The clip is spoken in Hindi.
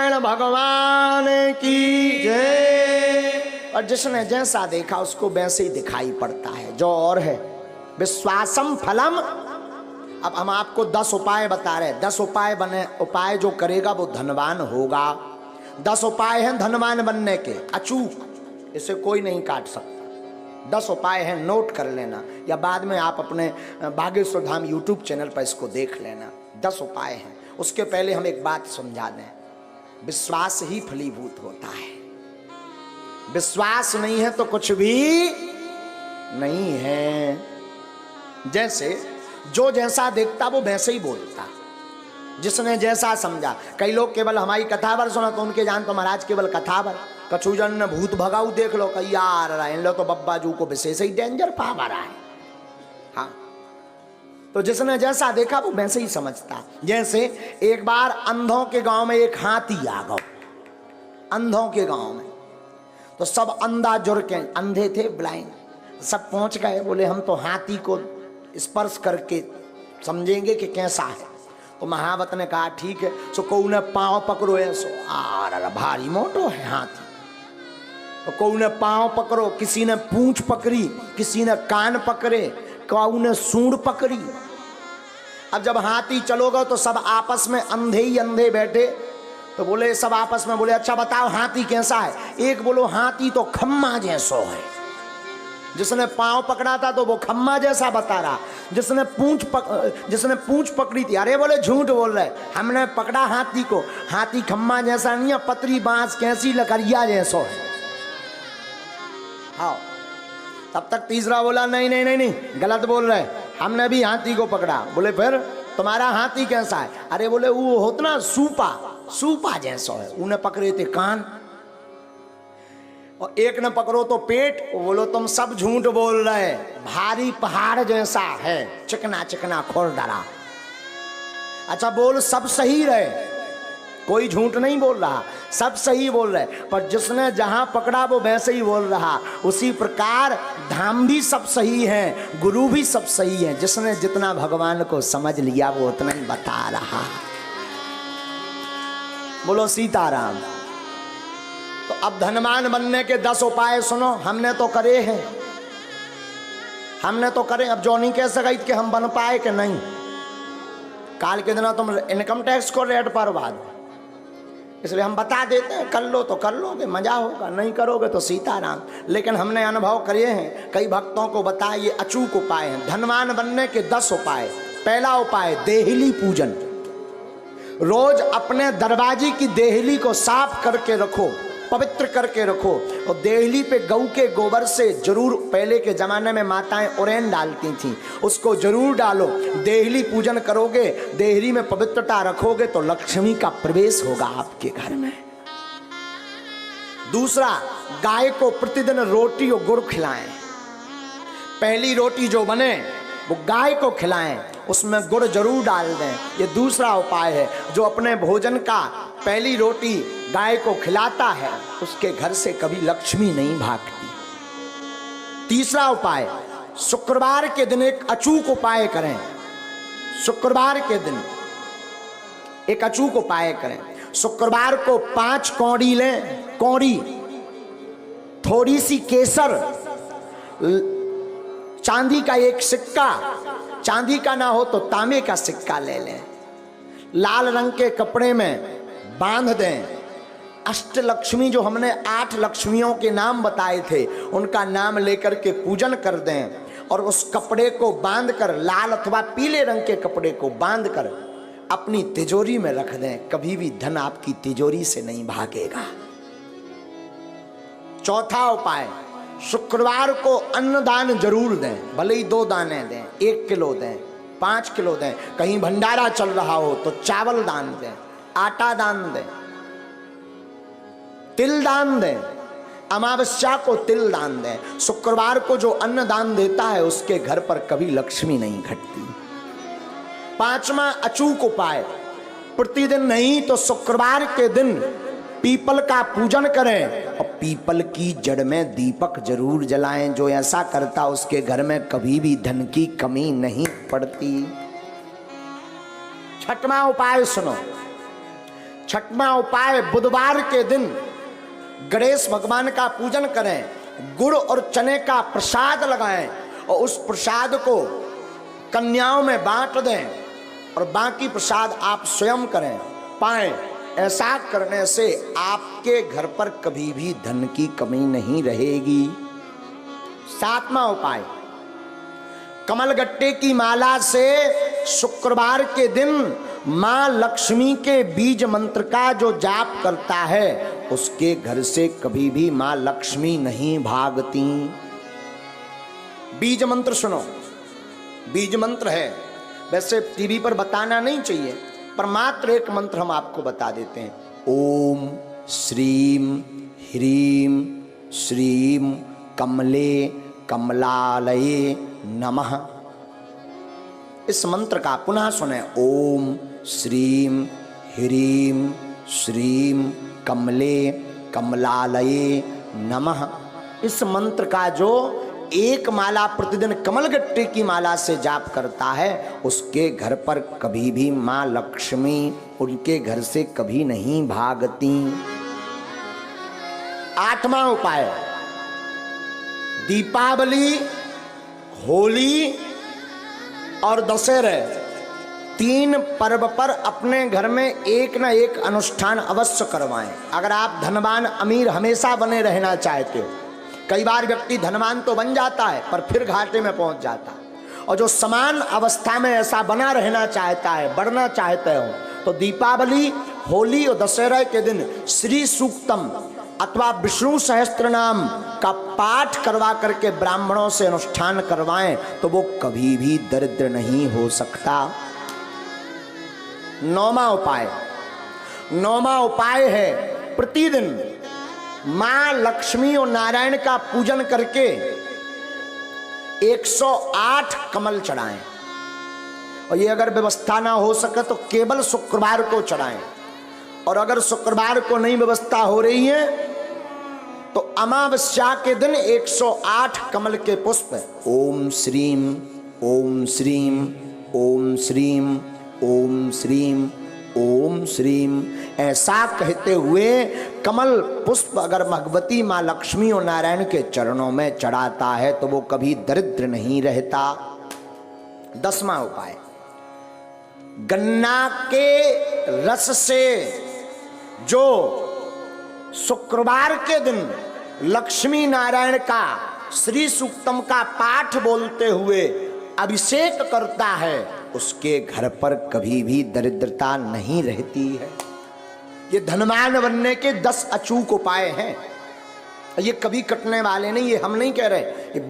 नारायण भगवान की जय। और जिसने जैसा देखा उसको वैसे ही दिखाई पड़ता है, जो और है विश्वासम फलम। अब हम आपको 10 उपाय बता रहे हैं, 10 उपाय बने, उपाय जो करेगा वो धनवान होगा। 10 उपाय हैं धनवान बनने के, अचूक, इसे कोई नहीं काट सकता। 10 उपाय हैं, नोट कर लेना, या बाद में आप अपने बागेश्वर धाम यूट्यूब चैनल पर इसको देख लेना। 10 उपाय हैं। उसके पहले हम एक बात समझा दें, विश्वास ही फलीभूत होता है। विश्वास नहीं है तो कुछ भी नहीं है। जैसे जो जैसा देखता वो वैसे ही बोलता, जिसने जैसा समझा। कई लोग केवल हमारी कथावर सुना तो उनके जान तो महाराज केवल कथावर, कछुजन ने भूत भगाऊ देख लो, कही यार इन लो तो बब्बा जू को विशेष ही डेंजर पावा रहा है। हाँ, तो जिसने जैसा देखा वो वैसे ही समझता। जैसे एक बार अंधों के गांव में एक हाथी आ गया, अंधों के गांव में, तो सब अंधा जुड़ के, अंधे थे ब्लाइंड, सब पहुंच गए। बोले हम तो हाथी को स्पर्श करके समझेंगे कि कैसा है। तो महावत ने कहा ठीक है। सो को ने पांव पकड़ो है, सो आ भारी मोटो है हाथी। तो को ने पांव पकड़ो, किसी ने पूंछ पकड़ी, किसी ने कान पकड़े, कौ ने सूंड पकड़ी। अब जब हाथी चलोगा तो सब आपस में अंधे ही अंधे बैठे, तो बोले सब आपस में बोले अच्छा बताओ हाथी कैसा है। एक बोलो हाथी तो खम्मा जैसो है। जिसने पांव पकड़ा था तो वो खम्मा जैसा बता रहा। जिसने पूंछ पकड़ी थी, अरे बोले झूठ बोल रहे, हमने पकड़ा हाथी को, हाथी खम्मा जैसा नहीं है, पतरी बांस कैसी लकड़िया जैसो है। हाँ, तब तक तीसरा बोला नहीं नहीं नहीं नहीं गलत बोल रहे, हमने भी हाथी को पकड़ा। बोले फिर तुम्हारा हाथी कैसा है। अरे बोले वो होता ना सूपा जैसा है। उन्हें पकड़े थे कान, और एक ने पकड़ो तो पेट। वो बोलो तुम सब झूठ बोल रहे, भारी पहाड़ जैसा है, चिकना चिकना खुरदरा। अच्छा बोल सब सही रहे, कोई झूठ नहीं बोल रहा, सब सही बोल रहे, पर जिसने जहां पकड़ा वो वैसे ही बोल रहा। उसी प्रकार धाम भी सब सही है, गुरु भी सब सही है। जिसने जितना भगवान को समझ लिया वो उतना ही बता रहा। बोलो सीताराम। तो अब धनवान बनने के 10 उपाय सुनो, हमने तो करे हैं, हमने तो करे। अब जो नहीं कह सका कि हम बन पाए कि नहीं। काल के दिन तुम इनकम टैक्स को रेट पर बाद, इसलिए हम बता देते हैं, कर लो तो कर लोगे, मजा होगा, नहीं करोगे तो सीताराम। लेकिन हमने अनुभव करे हैं, कई भक्तों को बताए, ये अचूक उपाय हैं धनवान बनने के 10 उपाय। पहला उपाय देहली पूजन। रोज अपने दरवाजे की देहली को साफ करके रखो, पवित्र करके रखो। और देहली पे गऊ के गोबर से जरूर, पहले के जमाने में माताएं उरेन डालती थीं, उसको जरूर डालो। देहली पूजन करोगे, देहली में पवित्रता रखोगे तो लक्ष्मी का प्रवेश होगा आपके घर में। दूसरा, गाय को प्रतिदिन रोटी और गुड़ खिलाएं। पहली रोटी जो बने वो गाय को खिलाएं, उसमें गुड़ जरूर डाल दें। ये दूसरा उपाय है। जो अपने भोजन का पहली रोटी गाय को खिलाता है उसके घर से कभी लक्ष्मी नहीं भागती। तीसरा उपाय, शुक्रवार के दिन एक अचूक उपाय करें। शुक्रवार के दिन एक अचूक उपाय करें। शुक्रवार को 5 कौड़ी लें, कौड़ी, थोड़ी सी केसर, चांदी का एक सिक्का, चांदी का ना हो तो तांबे का सिक्का ले लें, लाल रंग के कपड़े में बांध दें। अष्टलक्ष्मी, जो हमने 8 लक्ष्मियों के नाम बताए थे, उनका नाम लेकर के पूजन कर दें। और उस कपड़े को बांधकर, लाल अथवा पीले रंग के कपड़े को बांधकर अपनी तिजोरी में रख दें। कभी भी धन आपकी तिजोरी से नहीं भागेगा। चौथा उपाय, शुक्रवार को अन्नदान जरूर दें। भले ही 2 दाने दें, 1 किलो दें, 5 किलो दें। कहीं भंडारा चल रहा हो तो चावल दान दें, आटा दान दें, तिल दान दें। अमावस्या को तिल दान दें। शुक्रवार को जो अन्न दान देता है उसके घर पर कभी लक्ष्मी नहीं घटती। 5वां अचूक उपाय, प्रतिदिन नहीं तो शुक्रवार के दिन पीपल का पूजन करें और पीपल की जड़ में दीपक जरूर जलाएं। जो ऐसा करता उसके घर में कभी भी धन की कमी नहीं पड़ती। 6वां उपाय सुनो, छठवां उपाय, बुधवार के दिन गणेश भगवान का पूजन करें, गुड़ और चने का प्रसाद लगाएं और उस प्रसाद को कन्याओं में बांट दें और बाकी प्रसाद आप स्वयं करें पाएं। ऐसा करने से आपके घर पर कभी भी धन की कमी नहीं रहेगी। सातवां उपाय, कमलगट्टे की माला से शुक्रवार के दिन मां लक्ष्मी के बीज मंत्र का जो जाप करता है उसके घर से कभी भी मां लक्ष्मी नहीं भागती। बीज मंत्र सुनो, बीज मंत्र है, वैसे टीवी पर बताना नहीं चाहिए, पर मात्र एक मंत्र हम आपको बता देते हैं। ओम श्रीम ह्रीम श्रीम कमले कमलालये नमः। इस मंत्र का पुनः सुने, ओम श्रीम ह्रीम श्रीम कमले कमलालये नमः। इस मंत्र का जो एक माला प्रतिदिन कमलगट्टे की माला से जाप करता है उसके घर पर कभी भी मां लक्ष्मी उनके घर से कभी नहीं भागती। आठवां उपाय, दीपावली, होली और दशहरे, तीन पर्व पर अपने घर में एक न एक अनुष्ठान अवश्य करवाएं। अगर आप धनवान अमीर हमेशा बने रहना चाहते हो, कई बार व्यक्ति धनवान तो बन जाता है पर फिर घाटे में पहुंच जाता है, और जो समान अवस्था में ऐसा बना रहना चाहता है, बढ़ना चाहते हो, तो दीपावली, होली और दशहरा के दिन श्री सूक्तम अथवा विष्णु सहस्त्र नाम का पाठ करवा करके ब्राह्मणों से अनुष्ठान करवाएं तो वो कभी भी दरिद्र नहीं हो सकता। नौवां उपाय है प्रतिदिन मां लक्ष्मी और नारायण का पूजन करके 108 कमल चढ़ाएं, और ये अगर व्यवस्था ना हो सके तो केवल शुक्रवार को चढ़ाएं, और अगर शुक्रवार को नहीं व्यवस्था हो रही है तो अमावस्या के दिन 108 कमल के पुष्प ओम श्रीम ओम श्रीम ओम श्रीम ओम श्रीम ओम श्रीम ऐसा कहते हुए कमल पुष्प अगर भगवती मां लक्ष्मी और नारायण के चरणों में चढ़ाता है तो वो कभी दरिद्र नहीं रहता। 10वां उपाय, गन्ना के रस से जो शुक्रवार के दिन लक्ष्मी नारायण का श्री सूक्तम का पाठ बोलते हुए अभिषेक करता है उसके घर पर कभी भी दरिद्रता नहीं रहती है। ये धनवान बनने के 10 अचूक उपाय हैं, ये कभी कटने वाले नहीं, ये हम नहीं कह रहे, ये